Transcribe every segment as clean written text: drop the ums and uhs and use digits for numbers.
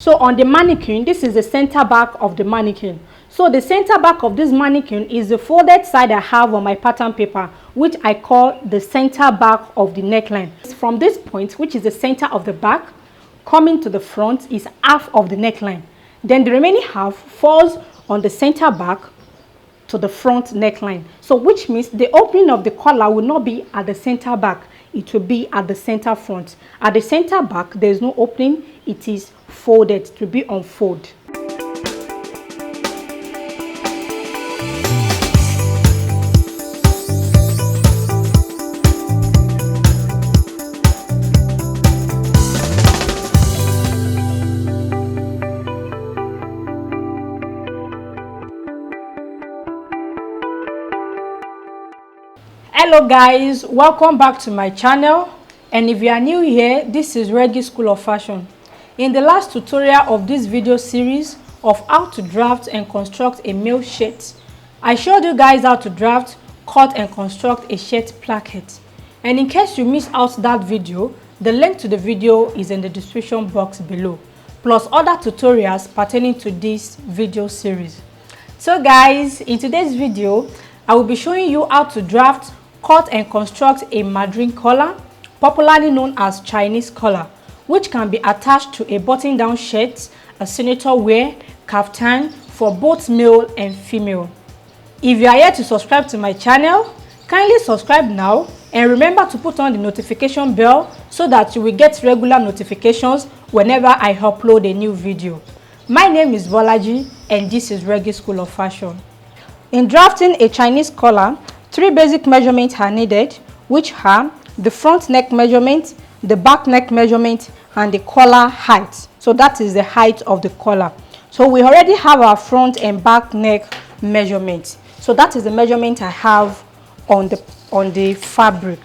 So on the mannequin, this is the center back of the mannequin. So the center back of this mannequin is the folded side I have on my pattern paper, which I call the center back of the neckline. From this point, which is the center of the back, coming to the front is half of the neckline. Then the remaining half falls on the center back to the front neckline. So which means the opening of the collar will not be at the center back, it will be at the center front. At the center back, there is no opening, it is folded, to be unfold. Hello guys, welcome back to my channel, and if you are new here, this is Reggie School of Fashion. In the last tutorial of this video series of how to draft and construct a male shirt, I showed you guys how to draft, cut and construct a shirt placket. And in case you missed out that video, the link to the video is in the description box below, plus other tutorials pertaining to this video series. So guys, in today's video, I will be showing you how to draft, cut and construct a Mandarin collar, popularly known as Chinese collar, which can be attached to a button-down shirt, a senator wear, kaftan for both male and female. If you are here to subscribe to my channel, kindly subscribe now and remember to put on the notification bell so that you will get regular notifications whenever I upload a new video. My name is Bolaji and this is Reggie School of Fashion. In drafting a Chinese collar, 3 basic measurements are needed, which are the front neck measurement, the back neck measurement, and the collar height. So that is the height of the collar. So we already have our front and back neck measurements. So that is the measurement I have on the fabric.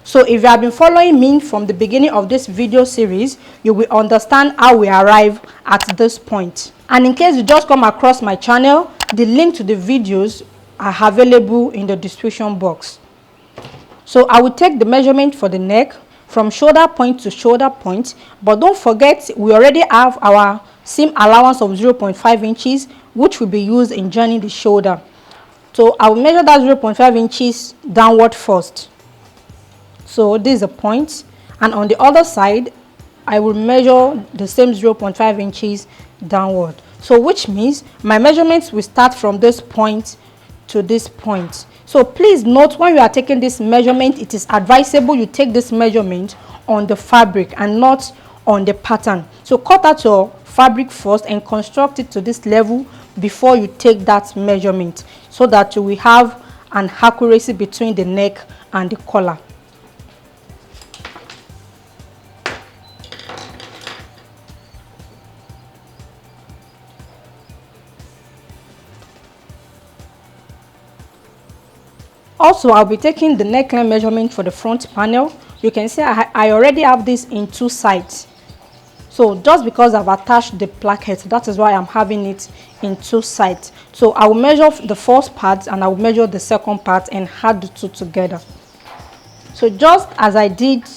So if you have been following me from the beginning of this video series, you will understand how we arrive at this point. And in case you just come across my channel, the link to the videos are available in the description box. So I will take the measurement for the neck from shoulder point to shoulder point, but don't forget we already have our seam allowance of 0.5 inches, which will be used in joining the shoulder. So I will measure that 0.5 inches downward first. So this is a point, and on the other side I will measure the same 0.5 inches downward. So which means my measurements will start from this point to this point. So please note, when you are taking this measurement, it is advisable you take this measurement on the fabric and not on the pattern. So cut out your fabric first and construct it to this level before you take that measurement, so that you will have an accuracy between the neck and the collar. Also, I'll be taking the neckline measurement for the front panel. You can see I already have this in 2 sides. So just because I've attached the placket, that is why I'm having it in 2 sides. So I will measure the first part and I will measure the second part and add the 2 together. So just as I did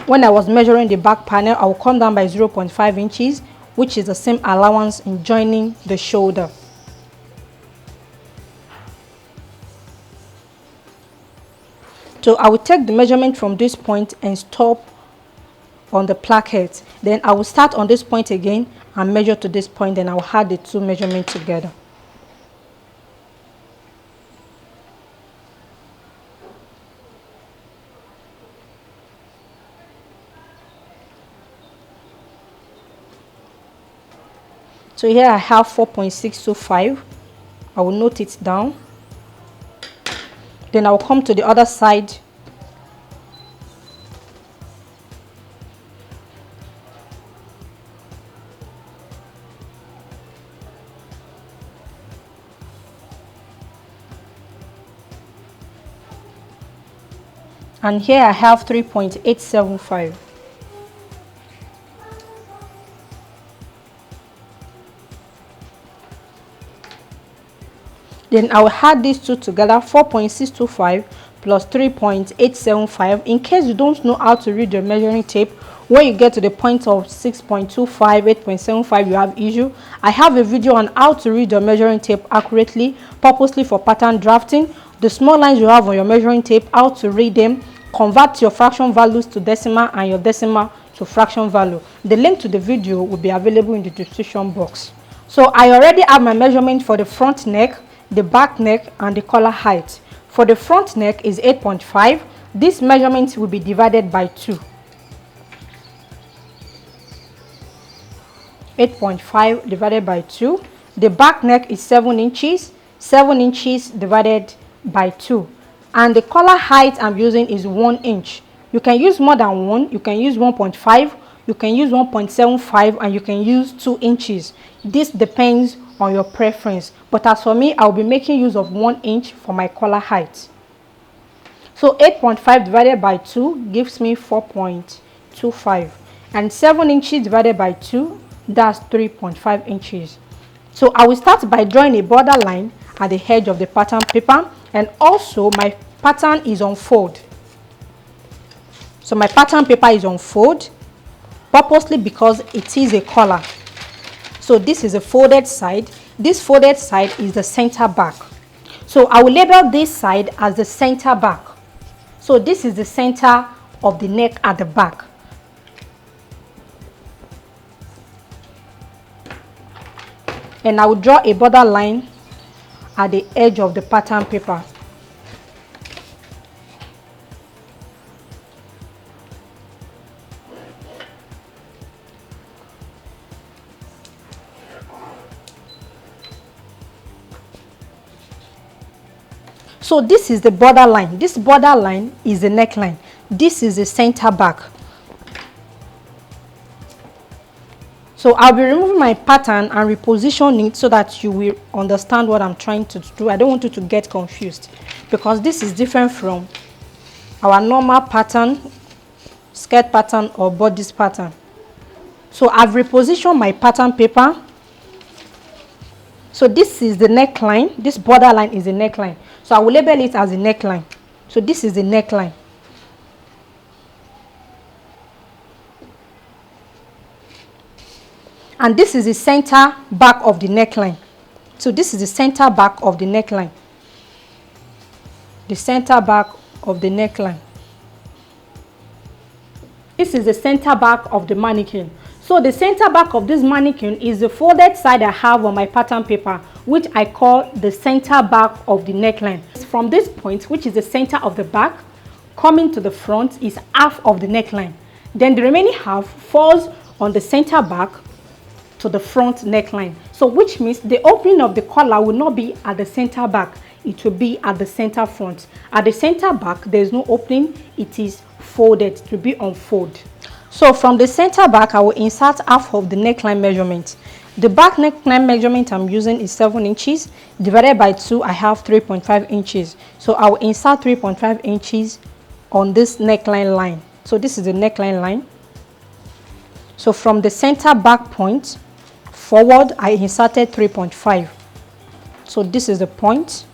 when I was measuring the back panel, I will come down by 0.5 inches, which is the same allowance in joining the shoulder. So I will take the measurement from this point and stop on the placket. Then I will start on this point again and measure to this point. Then I will add the 2 measurements together. So here I have 4.625. I will note it down. Then I will come to the other side . And here I have 3.875. Then I will add these 2 together, 4.625 plus 3.875. In case you don't know how to read your measuring tape, when you get to the point of 6.25, 8.75, you have issue. I have a video on how to read your measuring tape accurately, purposely for pattern drafting. The small lines you have on your measuring tape, how to read them, convert your fraction values to decimal and your decimal to fraction value. The link to the video will be available in the description box. So I already have my measurement for the front neck, the back neck, and the collar height. For the front neck is 8.5. This measurement will be divided by 2. 8.5 divided by 2. The back neck is 7 inches. 7 inches divided by 2. And the collar height I'm using is 1 inch. You can use more than 1. You can use 1.5. You can use 1.75, and you can use 2 inches. This depends on your preference. But as for me, I'll be making use of 1 inch for my collar height. So 8.5 divided by 2 gives me 4.25. And 7 inches divided by 2, that's 3.5 inches. So I will start by drawing a border line at the edge of the pattern paper, and also my pattern is on fold. So my pattern paper is on fold, purposely because it is a collar. So this is a folded side. This folded side is the center back. So I will label this side as the center back. So this is the center of the neck at the back. And I will draw a border line at the edge of the pattern paper. So this is the border line. This border line is the neckline. This is the center back. So I'll be removing my pattern and reposition it so that you will understand what I'm trying to do. I don't want you to get confused, because this is different from our normal pattern, skirt pattern or bodice pattern. So I've repositioned my pattern paper. So this is the neckline. This border line is the neckline. So I will label it as a neckline. So this is the neckline. And this is the center back of the neckline. So this is the center back of the neckline. The center back of the neckline. This is the center back of the mannequin. So the center back of this mannequin is the folded side I have on my pattern paper, which I call the center back of the neckline. From this point, which is the center of the back, coming to the front is half of the neckline. Then the remaining half falls on the center back to the front neckline. So which means the opening of the collar will not be at the center back, it will be at the center front. At the center back, there is no opening, it is folded, to be on fold. So from the center back, I will insert half of the neckline measurement. The back neckline measurement I'm using is 7 inches. Divided by 2, I have 3.5 inches. So I will insert 3.5 inches on this neckline line. So this is the neckline line. So from the center back point forward, I inserted 3.5. So this is the point.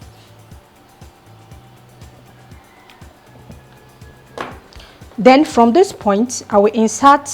Then from this point, I will insert.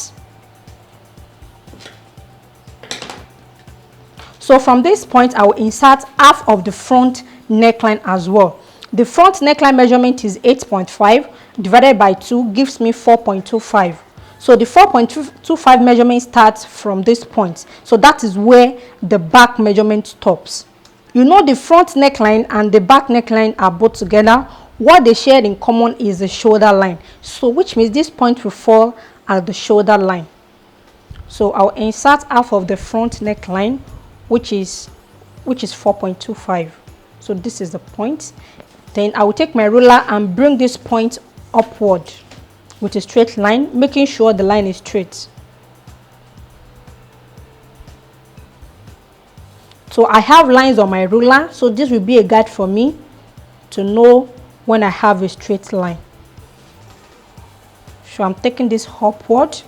So from this point, I will insert half of the front neckline as well. The front neckline measurement is 8.5 divided by 2 gives me 4.25. So the 4.25 measurement starts from this point. So that is where the back measurement stops. You know, the front neckline and the back neckline are both together. What they share in common is the shoulder line. So which means this point will fall at the shoulder line. So I'll insert half of the front neckline, which is 4.25. So this is the point. Then I will take my ruler and bring this point upward with a straight line, making sure the line is straight. So I have lines on my ruler, so this will be a guide for me to know when I have a straight line. So I'm taking this upward.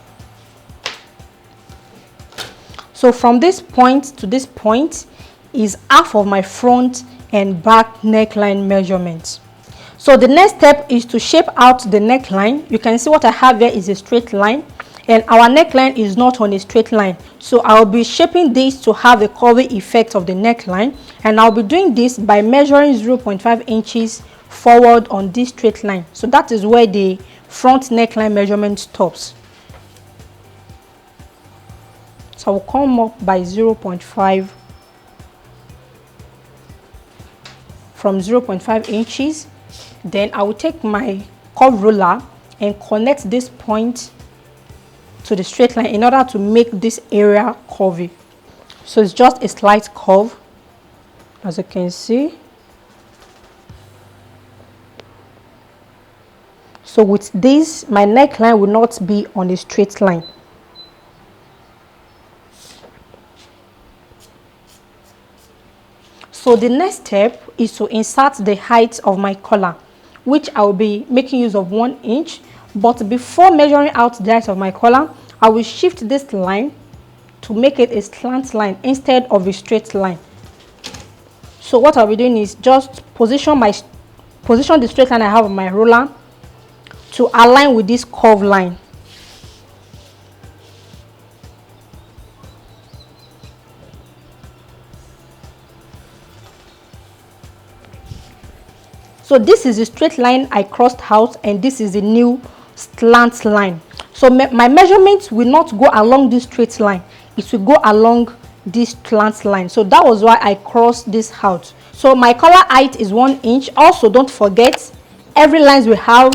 So from this point to this point is half of my front and back neckline measurement. So the next step is to shape out the neckline. You can see what I have here is a straight line, and our neckline is not on a straight line. So I'll be shaping this to have a curvy effect of the neckline, and I'll be doing this by measuring 0.5 inches forward on this straight line. So that is where the front neckline measurement stops. So I will come up by 0.5 from 0.5 inches. Then I will take my curve ruler and connect this point to the straight line in order to make this area curvy. So it's just a slight curve, as you can see. So with this, my neckline will not be on a straight line. So the next step is to insert the height of my collar, which I will be making use of 1 inch. But before measuring out the height of my collar, I will shift this line to make it a slant line instead of a straight line. So what I'll be doing is just position the straight line I have on my ruler to align with this curved line. So this is the straight line I crossed out, and this is the new slant line. So my measurements will not go along this straight line, it will go along this slant line. So that was why I crossed this out. So my collar height is 1 inch. Also, don't forget, every lines we have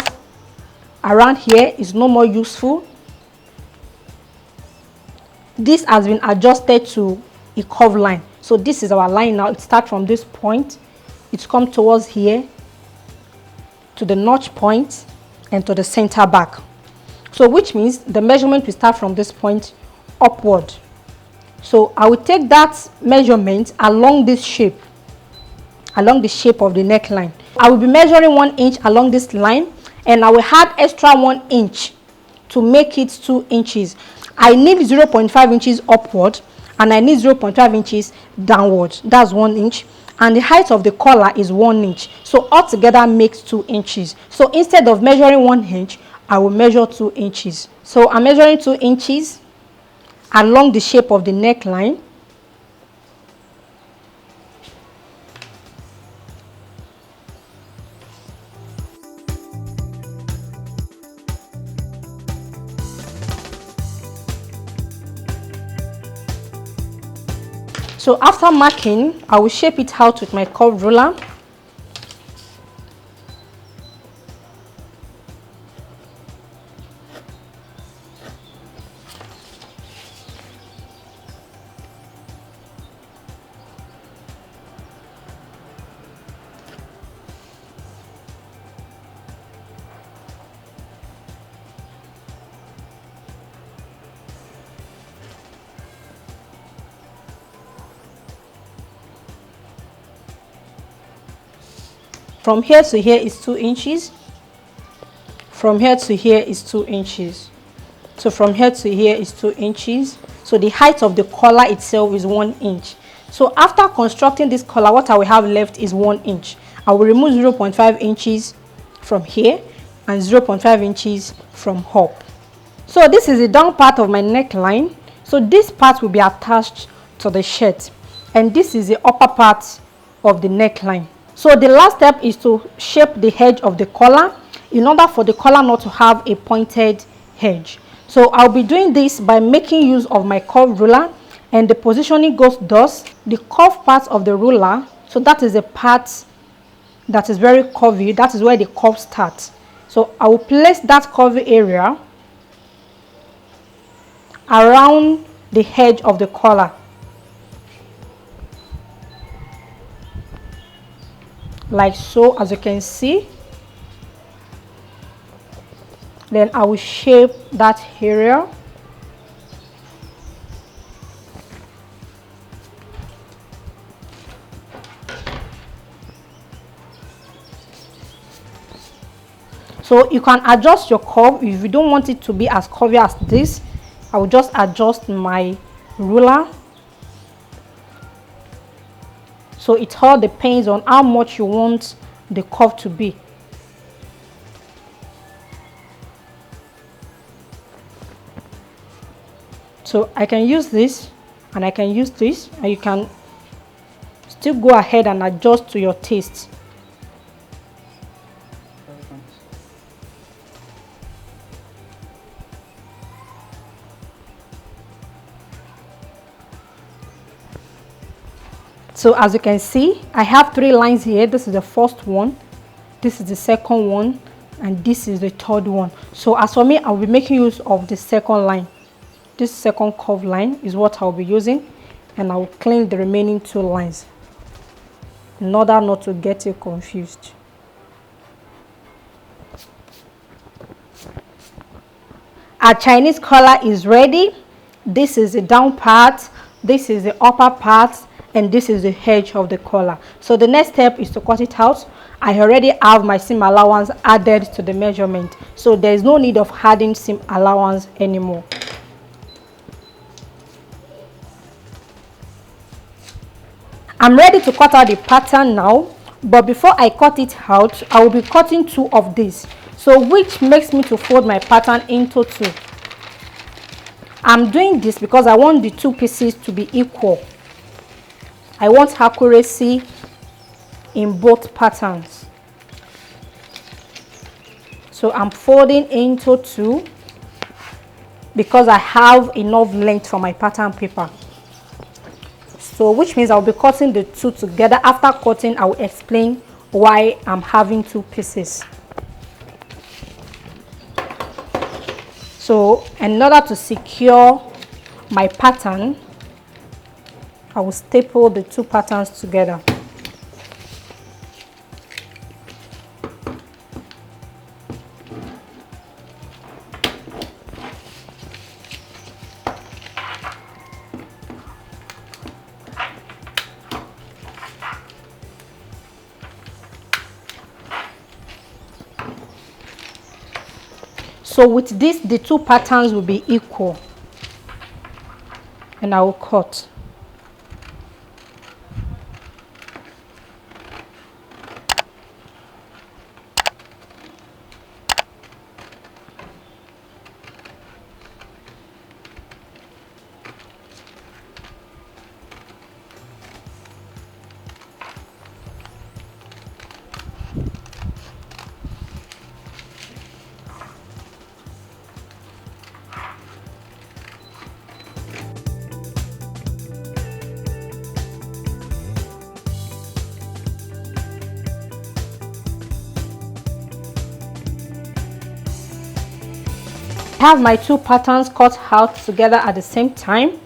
around here is no more useful. This has been adjusted to a curved line. So this is our line now. It starts from this point, it comes towards here to the notch point and to the center back. So which means the measurement will start from this point upward. So I will take that measurement along this shape, along the shape of the neckline. I will be measuring 1 inch along this line, and I will add extra 1 inch to make it 2 inches. I need 0.5 inches upward and I need 0.5 inches downward. That's 1 inch. And the height of the collar is 1 inch. So altogether makes 2 inches. So instead of measuring 1 inch, I will measure 2 inches. So I'm measuring 2 inches along the shape of the neckline. So after marking, I will shape it out with my curved ruler. From here to here is 2 inches. From here to here is 2 inches. So from here to here is 2 inches. So the height of the collar itself is 1 inch. So after constructing this collar, what I will have left is 1 inch. I will remove 0.5 inches from here and 0.5 inches from up. So this is the down part of my neckline. So this part will be attached to the shirt, and this is the upper part of the neckline. So the last step is to shape the edge of the collar in order for the collar not to have a pointed edge. So I'll be doing this by making use of my curved ruler, and the positioning goes thus: the curved part of the ruler, so that is the part that is very curvy, that is where the curve starts. So I will place that curvy area around the edge of the collar, like so, as you can see. Then I will shape that area. So you can adjust your curve if you don't want it to be as curvy as this. I will just adjust my ruler. So it all depends on how much you want the curve to be. So I can use this and I can use this, and you can still go ahead and adjust to your taste. So as you can see, I have 3 lines here. This is the first one, this is the second one, and this is the third one. So as for me, I'll be making use of the second line. This second curved line is what I'll be using, and I'll clean the remaining 2 lines in order not to get you confused. Our Chinese collar is ready. This is the down part, this is the upper part, and this is the edge of the collar. So the next step is to cut it out. I already have my seam allowance added to the measurement, so there is no need of adding seam allowance anymore. I'm ready to cut out the pattern now, but before I cut it out, I will be cutting 2 of these, so which makes me to fold my pattern into 2. I'm doing this because I want the 2 pieces to be equal. I want accuracy in both patterns. So I'm folding into 2 because I have enough length for my pattern paper. So which means I'll be cutting the 2 together. After cutting, I will explain why I'm having 2 pieces. So in order to secure my pattern, I will staple the 2 patterns together. So with this, the 2 patterns will be equal, and I will cut. I have my 2 patterns cut out together at the same time.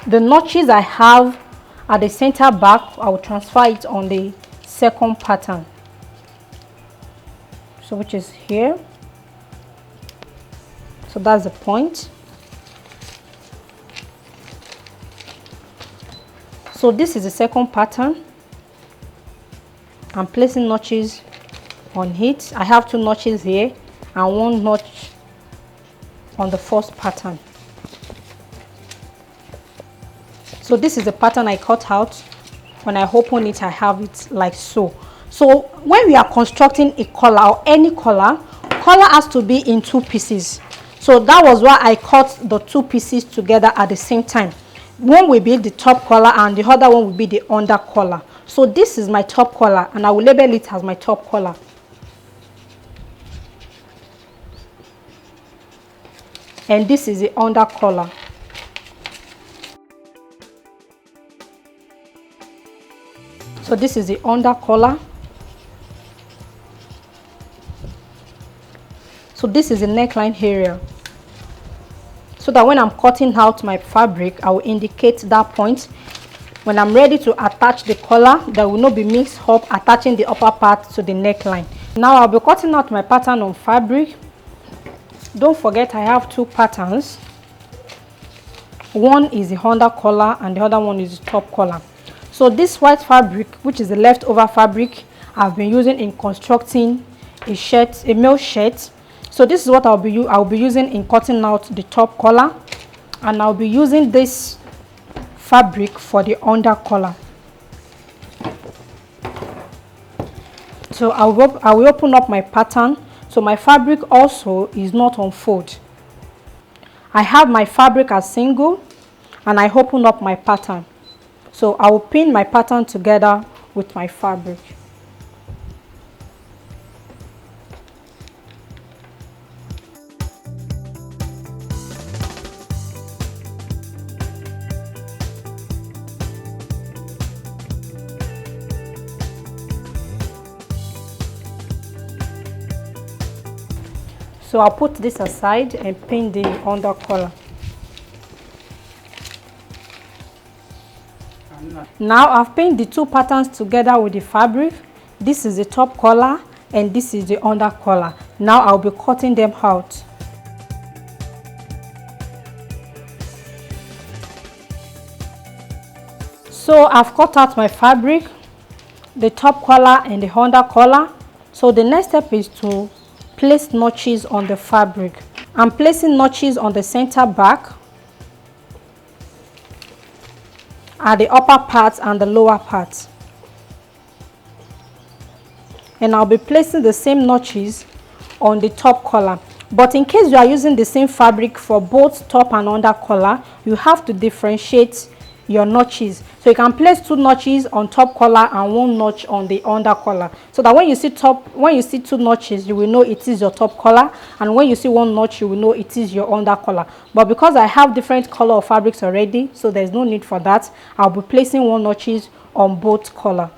The notches I have at the center back, I will transfer it on the second pattern, so which is here. So that's the point. So this is the second pattern. I'm placing notches on it. I have 2 notches here and 1 notch on the first pattern. So this is the pattern I cut out. When I open it, I have it like so. So when we are constructing a collar or any collar has to be in 2 pieces. So that was why I cut the 2 pieces together at the same time. One will be the top collar and the other one will be the under collar. So this is my top collar, and I will label it as my top collar. And this is the under collar. So this is the under collar. So this is the neckline area. So that when I'm cutting out my fabric, I will indicate that point. When I'm ready to attach the collar, there will not be mixed up attaching the upper part to the neckline. Now I'll be cutting out my pattern on fabric. Don't forget I have 2 patterns. One is the under collar and the other one is the top collar. So this white fabric, which is the leftover fabric, I've been using in constructing a shirt, a male shirt. So this is what I'll be using in cutting out the top collar, and I'll be using this fabric for the under collar. So I will open up my pattern. So my fabric also is not on fold. I have my fabric as single and I open up my pattern. So I will pin my pattern together with my fabric. So I'll put this aside and pin the under collar. Now I've pinned the two patterns together with the fabric. This is the top collar and this is the under collar. Now I'll be cutting them out. So I've cut out my fabric, the top collar and the under collar. So the next step is to place notches on the fabric. I'm placing notches on the center back, at the upper part and the lower part. And I'll be placing the same notches on the top collar. But in case you are using the same fabric for both top and under collar, you have to differentiate your notches. So you can place two notches on top collar and one notch on the under collar, so that when you see two notches, you will know it is your top collar, and when you see one notch, you will know it is your under collar. But because I have different color of fabrics already, so there's no need for that, I'll be placing one notches on both collar.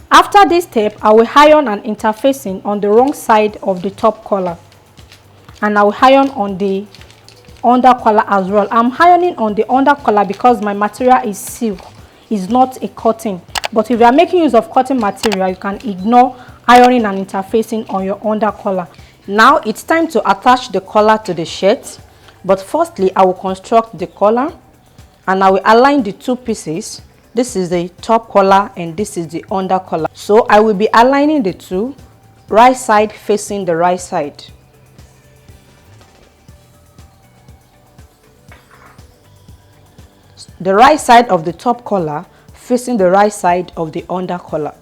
After this step, I will iron an interfacing on the wrong side of the top collar, and I will iron on the under collar as well. I'm ironing on the under collar because my material is silk, is not a cotton. But if you are making use of cotton material, you can ignore ironing and interfacing on your under collar. Now it's time to attach the collar to the shirt, but firstly I will construct the collar and I will align the two pieces. This is the top collar and this is the under collar. So I will be aligning the two, right side facing the right side. The right side of the top collar facing the right side of the under collar.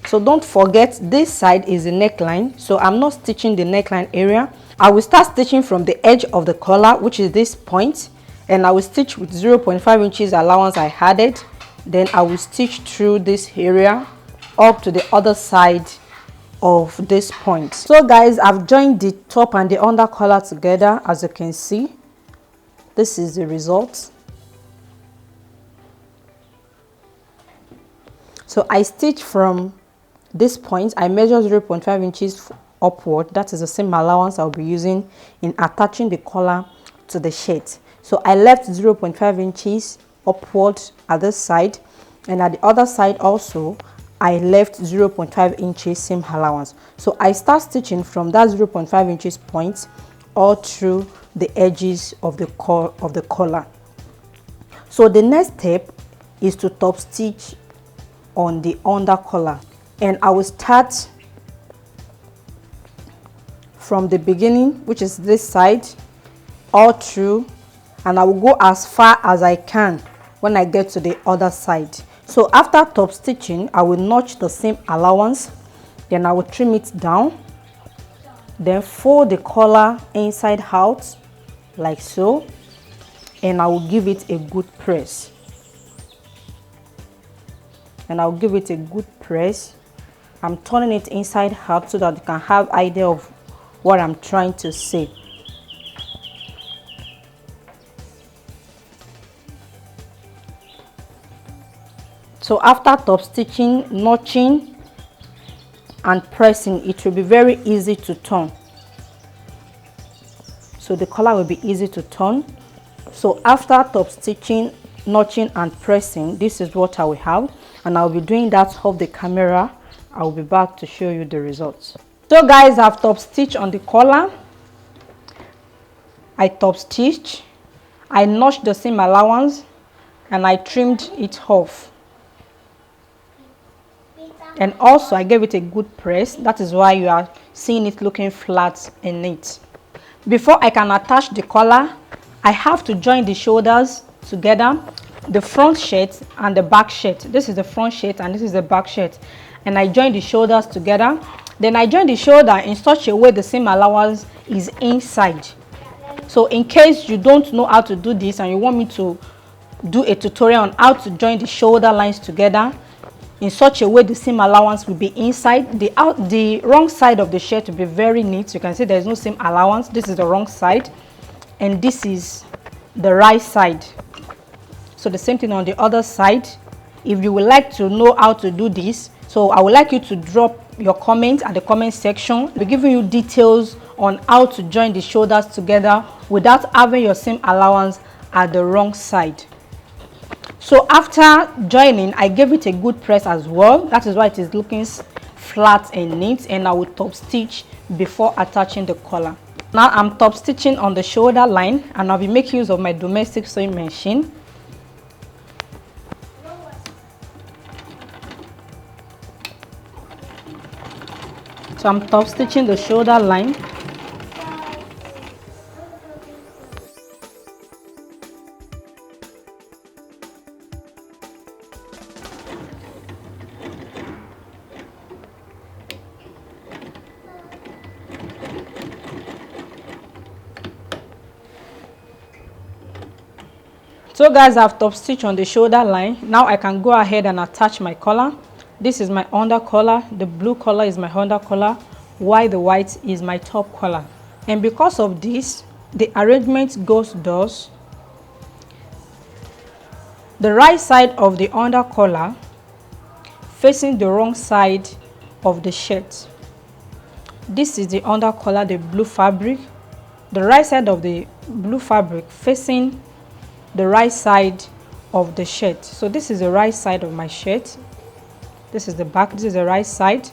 So don't forget, this side is the neckline, so I'm not stitching the neckline area. I will start stitching from the edge of the collar, which is this point, and I will stitch with 0.5 inches allowance I added. Then I will stitch through this area up to the other side of this point. So guys, I've joined the top and the under collar together. As you can see, this is the result. So I stitch from this point. I measure 0.5 inches upward. That is the same allowance I'll be using in attaching the collar to the shirt. So I left 0.5 inches upward at this side, and at the other side also I left 0.5 inches, same allowance. So I start stitching from that 0.5 inches point all through the edges of the collar. So the next step is to top stitch on the under collar, and I will start from the beginning, which is this side, all through, and I will go as far as I can when I get to the other side. So after top stitching, I will notch the same allowance, then I will trim it down, then fold the collar inside out like so, and I will give it a good press. And I'll give it a good press. I'm turning it inside out so that you can have idea of what I'm trying to say. So after top stitching, notching and pressing, it will be very easy to turn. So the collar will be easy to turn. So after top stitching, notching and pressing, this is what I will have, and I'll be doing that off the camera. I'll be back to show you the results. So guys, I've top stitched on the collar. I top stitched, I notched the same allowance, and I trimmed it off. And also I gave it a good press. That is why you are seeing it looking flat and neat. Before I can attach the collar, I have to join the shoulders together, the front shirt and the back shirt. This is the front shirt and this is the back shirt, and I join the shoulders together. Then I join the shoulder in such a way the seam allowance is inside. So in case you don't know how to do this and you want me to do a tutorial on how to join the shoulder lines together in such a way the seam allowance will be inside, the wrong side of the shirt will be very neat. You can see there is no seam allowance. This is the wrong side and this is the right side. So the same thing on the other side. If you would like to know how to do this, so I would like you to drop your comments at the comment section. We're giving you details on how to join the shoulders together without having your seam allowance at the wrong side. So after joining, I gave it a good press as well. That is why it is looking flat and neat, and I will top stitch before attaching the collar. Now I'm top stitching on the shoulder line, and I'll be making use of my domestic sewing machine. So I'm top stitching the shoulder line. So guys, I've top stitched on the shoulder line. Now I can go ahead and attach my collar. This is my under collar, the blue collar is my under collar, while the white is my top collar. And because of this, the arrangement goes thus: the right side of the under collar facing the wrong side of the shirt. This is the under collar, the blue fabric. The right side of the blue fabric facing the right side of the shirt. So this is the right side of my shirt. This is the back. This is the right side,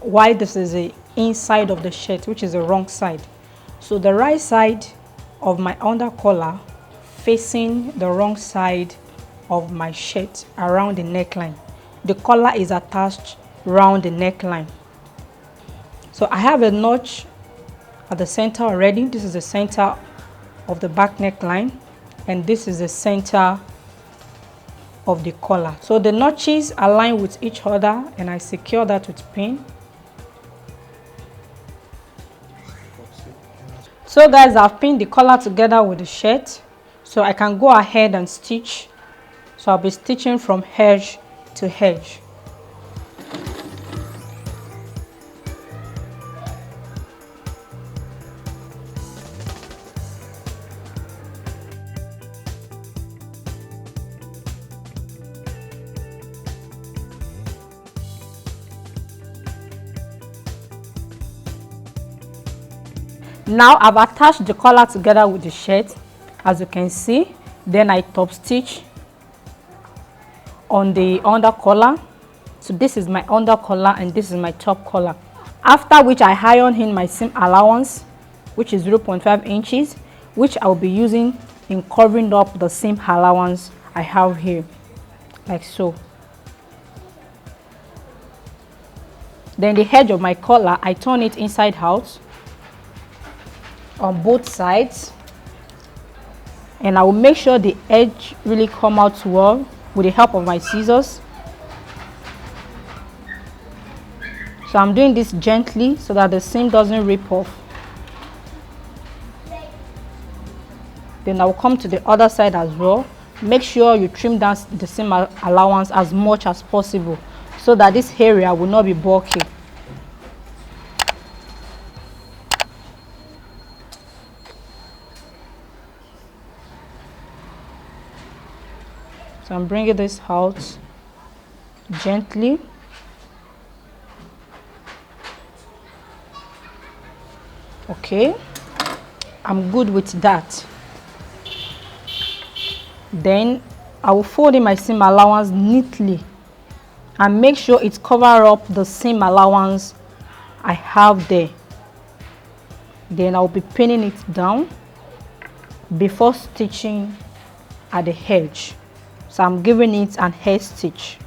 while this is the inside of the shirt, which is the wrong side. So the right side of my under collar facing the wrong side of my shirt around the neckline. The collar is attached around the neckline. So I have a notch at the center already. This is the center of the back neckline, and this is the center of the collar. So the notches align with each other, and I secure that with pin. So guys, I've pinned the collar together with the shirt, so I can go ahead and stitch. So I'll be stitching from edge to edge. Now I've attached the collar together with the shirt, as you can see. Then I top stitch on the under collar. So this is my under collar and this is my top collar. After which I iron in my seam allowance, which is 0.5 inches, which I will be using in covering up the seam allowance I have here, like so. Then the edge of my collar, I turn it inside out on both sides, and I will make sure the edge really come out well with the help of my scissors. So I'm doing this gently so that the seam doesn't rip off. Then I will come to the other side as well. Make sure you trim down the seam allowance as much as possible so that this area will not be bulky. So I'm bringing this out gently. Okay, I'm good with that. Then I will fold in my seam allowance neatly and make sure it covers up the seam allowance I have there. Then I'll be pinning it down before stitching at the edge. So I'm giving it an edge stitch.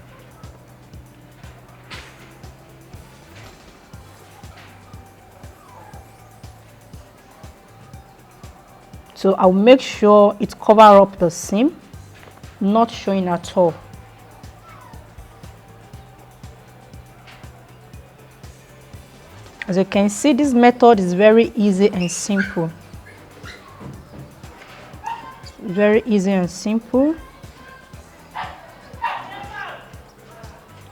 So I'll make sure it cover up the seam, not showing at all. As you can see, this method is very easy and simple. Very easy and simple.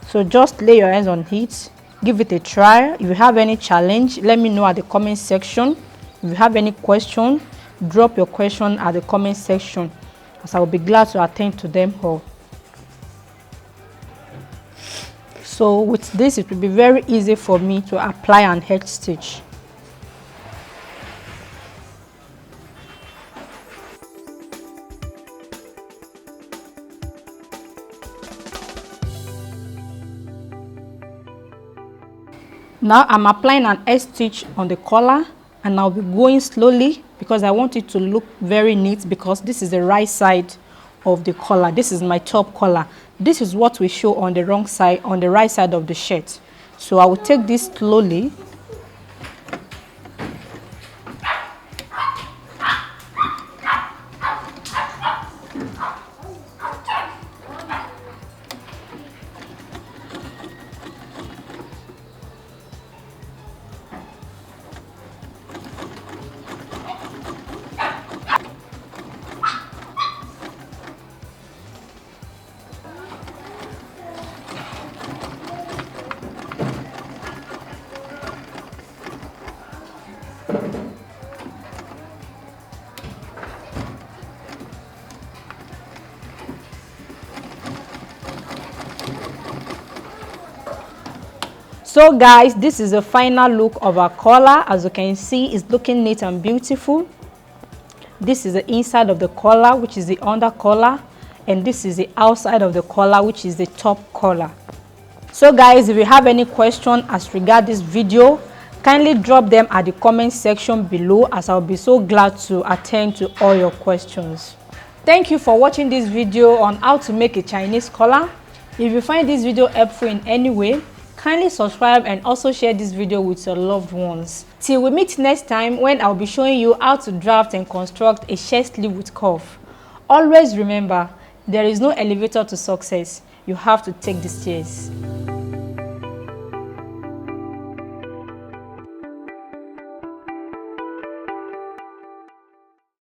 So just lay your hands on it, give it a try. If you have any challenge, let me know at the comment section. If you have any question, drop your question at the comment section, as I will be glad to attend to them all. So with this, it will be very easy for me to apply an edge stitch. Now I'm applying an edge stitch on the collar, and I'll be going slowly because I want it to look very neat, because this is the right side of the collar. This is my top collar. This is what we show on the wrong side, on the right side of the shirt. So I will take this slowly. So guys, this is the final look of our collar. As you can see, it's looking neat and beautiful. This is the inside of the collar, which is the under collar, and this is the outside of the collar, which is the top collar. So guys, if you have any question as regard this video, kindly drop them at the comment section below, as I'll be so glad to attend to all your questions. Thank you for watching this video on how to make a Chinese collar. If you find this video helpful in any way, kindly subscribe and also share this video with your loved ones. Till we meet next time, when I'll be showing you how to draft and construct a shirt sleeve with cuff. Always remember, there is no elevator to success. You have to take the stairs.